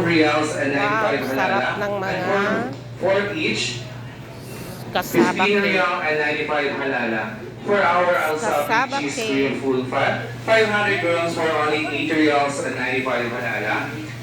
reals and 95 halala. Sarap ng mga And for each, kasabak 15 cake. real and 95 halala. For our Kasabak Alsafi cheese cake. cream full fat, 500 grams for only 80 reals and 95 halala.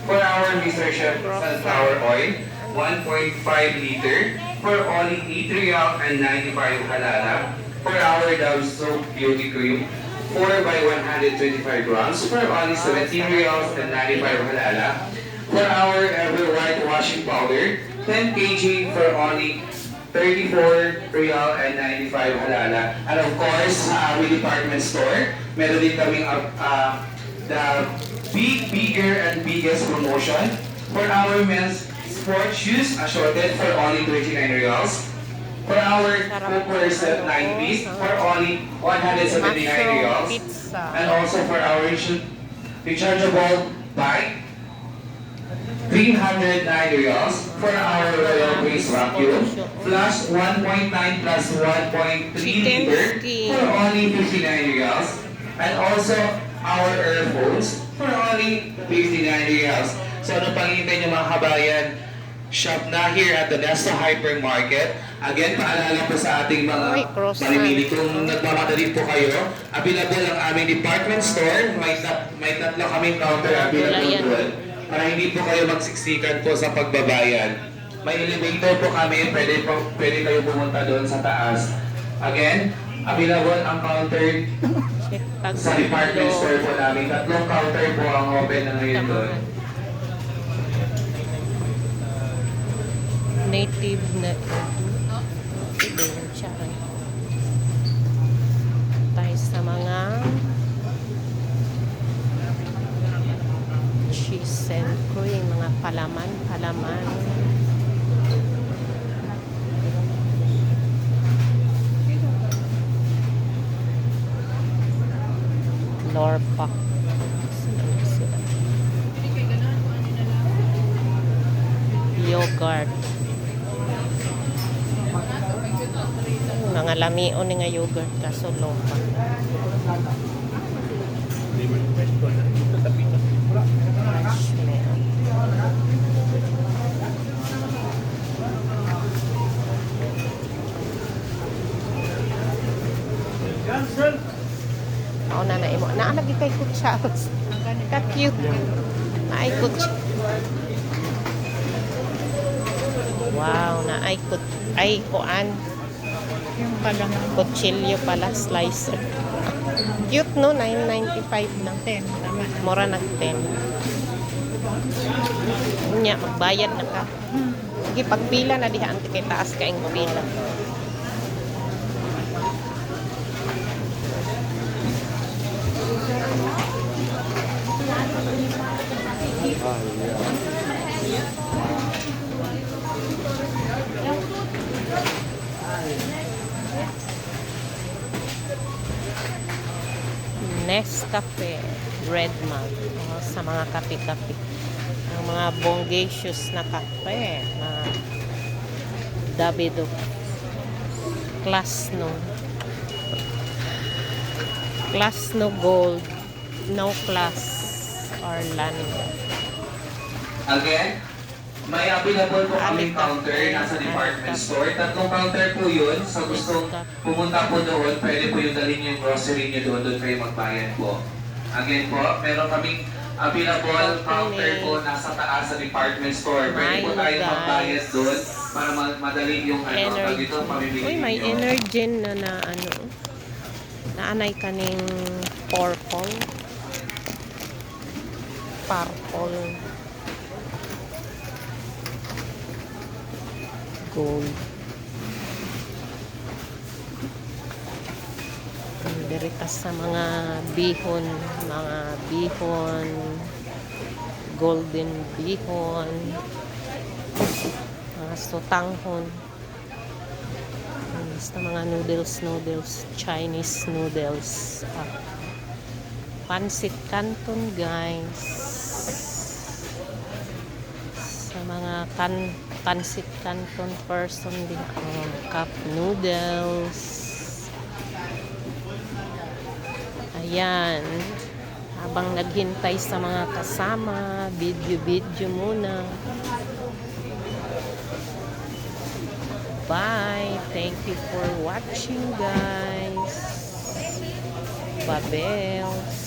For our Mr. Chef sunflower oil, 1.5 liter for only 8 real and 95 halala. For our Dove Soap Beauty Cream, 4 by 125 grams for only 17 reals and 95 halala. For our Ever White washing powder, 10 kg for only 34 real and 95 halala. And of course, sa aming department store, meron din kaming the bigger and biggest promotion for our men's sports shoes assorted for only 29 reals. For our cookware set 9 piece for only 179 reals. Pizza. And also for our rechargeable bike, 309 reals for our Royal Grace vacuum, plus 1.9 plus 1.3 liter for only 59 reals. And also our earphones for only 59 reals. So ano pang hintay nyo mga kabayan? Shop na here at the Nesta Hypermarket. Again, paalala po sa ating mga mamimili. Kung nagmamadali po kayo, available ang aming department store. May tatlo kaming counter available doon. Para hindi po kayo magsiksikan po sa pagbabayad. May elevator po kami, pwede kayo pumunta doon sa taas. Again, available ang counter sa department store po namin. Tatlong counter po ang open na ngayon doon. Native na tayo sa mga cheese and cream, mga palaman Lorpak. Yogurt. Mga lamion ni nga yogurt kaso lopa. Oo na imo. Naalagi kay kutsas. Ka-cute. Naay kutsas. Wow, naay ay kuan. Yung pala nga. Kutsilyo pala, slicer. Cute no, 9.95 lang. 10. Tama. Mura nag 10. Nya, magbayad na ka. Sige, pagpila na diha, anti kay taas ka yung pila. Nescafe Red Mug sa mga kape-kape, ang mga bongacious na kape na Davido Class no Gold, no Class Orlando. Again, may available po kaming counter nasa department store. Tatlong counter po yun. Sa gustong pumunta po doon, pwede po yung dalhin yung grocery nyo doon kayo magbayad po. Again po, meron kaming available counter po nasa taas sa department store. Pwede po tayo magbayad doon para madali yung dito pamimili Uy, may nyo. Energen na naanay kaning purple gold. Diritas sa mga bihon, golden bihon, mga sutanghon, basta mga noodles, Chinese noodles, pancit canton guys, sa mga pancit canton person din, cup noodles. Ayan, Habang naghintay sa mga kasama, video muna. Bye. Thank you for watching, guys. Babels.